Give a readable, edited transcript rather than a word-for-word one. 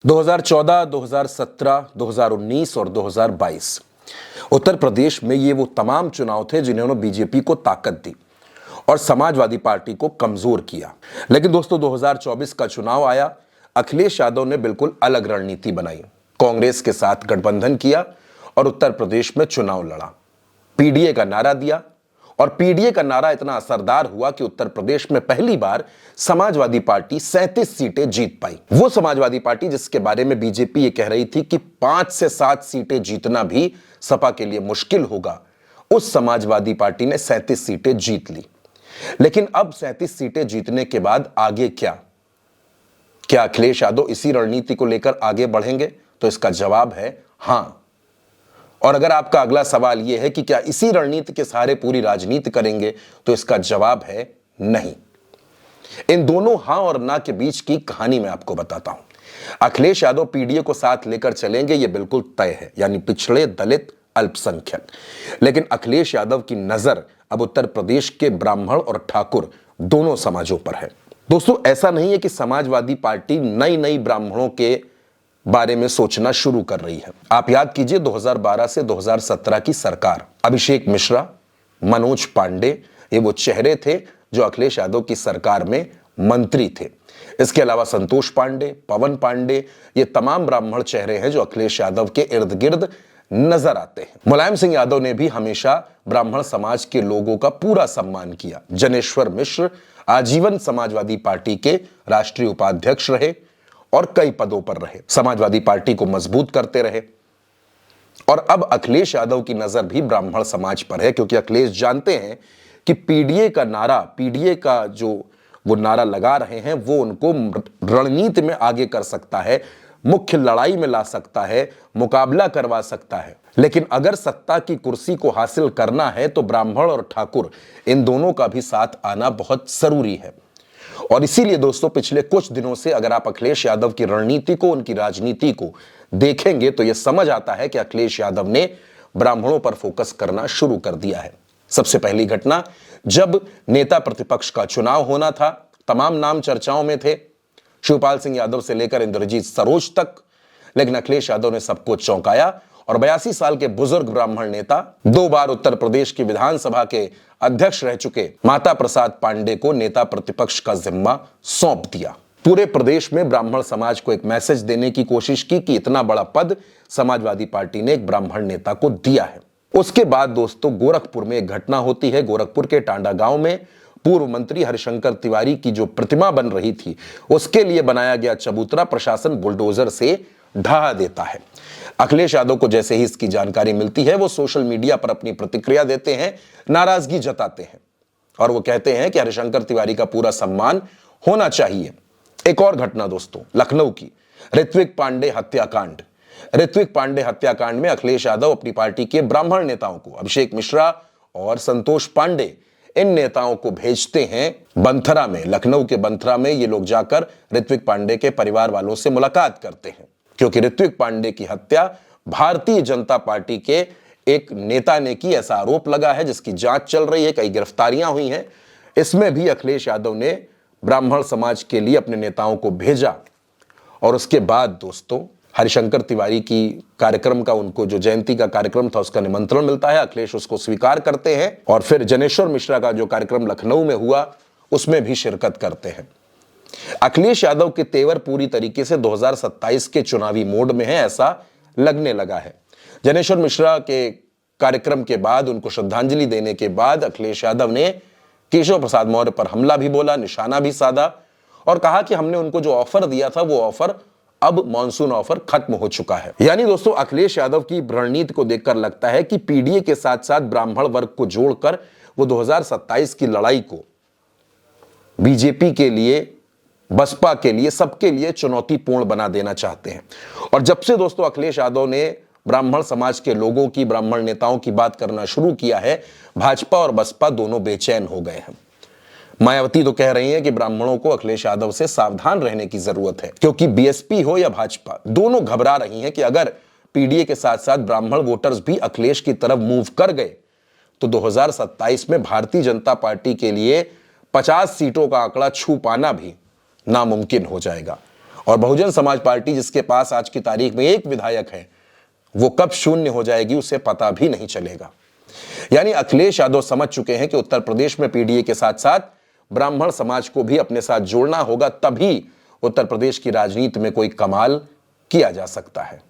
2014, 2017, 2019 और 2022 उत्तर प्रदेश में ये वो तमाम चुनाव थे जिन्होंने बीजेपी को ताकत दी और समाजवादी पार्टी को कमजोर किया। लेकिन दोस्तों 2024 का चुनाव आया, अखिलेश यादव ने बिल्कुल अलग रणनीति बनाई, कांग्रेस के साथ गठबंधन किया और उत्तर प्रदेश में चुनाव लड़ा। पीडीए का नारा दिया और पीडीए का नारा इतना असरदार हुआ कि उत्तर प्रदेश में पहली बार समाजवादी पार्टी 37 सीटें जीत पाई। वो समाजवादी पार्टी जिसके बारे में बीजेपी ये कह रही थी कि 5 से 7 सीटें जीतना भी सपा के लिए मुश्किल होगा, उस समाजवादी पार्टी ने 37 सीटें जीत ली। लेकिन अब 37 सीटें जीतने के बाद आगे क्या अखिलेश यादव इसी रणनीति को लेकर आगे बढ़ेंगे? तो इसका जवाब है हां। और अगर आपका अगला सवाल यह है कि क्या इसी रणनीति के सहारे पूरी राजनीति करेंगे, तो इसका जवाब है नहीं। इन दोनों हां और ना के बीच की कहानी मैं आपको बताता हूं। अखिलेश यादव पीडीए को साथ लेकर चलेंगे, यह बिल्कुल तय है, यानी पिछड़े, दलित, अल्पसंख्यक। लेकिन अखिलेश यादव की नजर अब उत्तर प्रदेश के ब्राह्मण और ठाकुर दोनों समाजों पर है। दोस्तों, ऐसा नहीं है कि समाजवादी पार्टी नई ब्राह्मणों के बारे में सोचना शुरू कर रही है। आप याद कीजिए 2012 से 2017 की सरकार, अभिषेक मिश्रा, मनोज पांडे, ये वो चेहरे थे जो अखिलेश यादव की सरकार में मंत्री थे। इसके अलावा संतोष पांडे, पवन पांडे, ये तमाम ब्राह्मण चेहरे हैं जो अखिलेश यादव के इर्द गिर्द नजर आते हैं। मुलायम सिंह यादव ने भी हमेशा ब्राह्मण समाज के लोगों का पूरा सम्मान किया। जनेश्वर मिश्र आजीवन समाजवादी पार्टी के राष्ट्रीय उपाध्यक्ष रहे और कई पदों पर रहे, समाजवादी पार्टी को मजबूत करते रहे। और अब अखिलेश यादव की नजर भी ब्राह्मण समाज पर है, क्योंकि अखिलेश जानते हैं कि पीडीए का जो वो नारा लगा रहे हैं वो उनको रणनीति में आगे कर सकता है, मुख्य लड़ाई में ला सकता है, मुकाबला करवा सकता है। लेकिन अगर सत्ता की कुर्सी को हासिल करना है तो ब्राह्मण और ठाकुर इन दोनों का भी साथ आना बहुत जरूरी है। और इसीलिए दोस्तों पिछले कुछ दिनों से अगर आप अखिलेश यादव की रणनीति को, उनकी राजनीति को देखेंगे तो यह समझ आता है कि अखिलेश यादव ने ब्राह्मणों पर फोकस करना शुरू कर दिया है। सबसे पहली घटना, जब नेता प्रतिपक्ष का चुनाव होना था, तमाम नाम चर्चाओं में थे, शिवपाल सिंह यादव से लेकर इंद्रजीत सरोज तक। लेकिन अखिलेश यादव ने सबको चौंकाया और 82 साल के बुजुर्ग ब्राह्मण नेता, 2 बार उत्तर प्रदेश की विधानसभा के अध्यक्ष रह चुके माता प्रसाद पांडे को नेता प्रतिपक्ष का जिम्मा सौंप दिया। पूरे प्रदेश में ब्राह्मण समाज को एक मैसेज देने की कोशिश की कि इतना बड़ा पद समाजवादी पार्टी ने एक ब्राह्मण नेता को दिया है। उसके बाद दोस्तों गोरखपुर में एक घटना होती है। गोरखपुर के टांडा गांव में पूर्व मंत्री हरिशंकर तिवारी की जो प्रतिमा बन रही थी, उसके लिए बनाया गया चबूतरा प्रशासन बुलडोजर से ढहा देता है। अखिलेश यादव को जैसे ही इसकी जानकारी मिलती है वो सोशल मीडिया पर अपनी प्रतिक्रिया देते हैं, नाराजगी जताते हैं और वो कहते हैं कि हरिशंकर तिवारी का पूरा सम्मान होना चाहिए। एक और घटना दोस्तों, लखनऊ की ऋत्विक पांडे हत्याकांड। ऋत्विक पांडे हत्याकांड में अखिलेश यादव अपनी पार्टी के ब्राह्मण नेताओं को, अभिषेक मिश्रा और संतोष पांडे, इन नेताओं को भेजते हैं बंथरा में। लखनऊ के बंथरा में ये लोग जाकर ऋत्विक पांडे के परिवार वालों से मुलाकात करते हैं, क्योंकि ऋत्विक पांडे की हत्या भारतीय जनता पार्टी के एक नेता ने की, ऐसा आरोप लगा है, जिसकी जांच चल रही है, कई गिरफ्तारियां हुई हैं। इसमें भी अखिलेश यादव ने ब्राह्मण समाज के लिए अपने नेताओं को भेजा। और उसके बाद दोस्तों हरिशंकर तिवारी की कार्यक्रम का, उनको जो जयंती का कार्यक्रम था उसका निमंत्रण मिलता है, अखिलेश उसको स्वीकार करते हैं और फिर जनेश्वर मिश्रा का जो कार्यक्रम लखनऊ में हुआ उसमें भी शिरकत करते हैं। अखिलेश यादव के तेवर पूरी तरीके से 2027 के चुनावी मोड में है, ऐसा लगने लगा है। जनेश्वर मिश्रा के कार्यक्रम के बाद, उनको श्रद्धांजलि देने के बाद अखिलेश यादव ने केशव प्रसाद मौर्य पर हमला भी बोला, निशाना भी साधा और कहा कि हमने उनको जो ऑफर दिया था वो ऑफर अब मॉनसून ऑफर खत्म हो चुका है। यानी दोस्तों अखिलेश यादव की रणनीति को देखकर लगता है कि पीडीए के साथ साथ ब्राह्मण वर्ग को जोड़कर वो 2027 की लड़ाई को बीजेपी के लिए, बसपा के लिए, सबके लिए चुनौतीपूर्ण बना देना चाहते हैं। और जब से दोस्तों अखिलेश यादव ने ब्राह्मण समाज के लोगों की, ब्राह्मण नेताओं की बात करना शुरू किया है, भाजपा और बसपा दोनों बेचैन हो गए हैं। मायावती तो कह रही हैं कि ब्राह्मणों को अखिलेश यादव से सावधान रहने की जरूरत है, क्योंकि बीएसपी हो या भाजपा, दोनों घबरा रही हैं कि अगर पीडीए के साथ साथ ब्राह्मण वोटर्स भी अखिलेश की तरफ मूव कर गए तो 2027 में भारतीय जनता पार्टी के लिए 50 सीटों का आंकड़ा छू पाना भी नामुमकिन हो जाएगा। और बहुजन समाज पार्टी, जिसके पास आज की तारीख में एक विधायक है, वो कब शून्य हो जाएगी उसे पता भी नहीं चलेगा। यानी अखिलेश यादव समझ चुके हैं कि उत्तर प्रदेश में पीडीए के साथ साथ ब्राह्मण समाज को भी अपने साथ जोड़ना होगा, तभी उत्तर प्रदेश की राजनीति में कोई कमाल किया जा सकता है।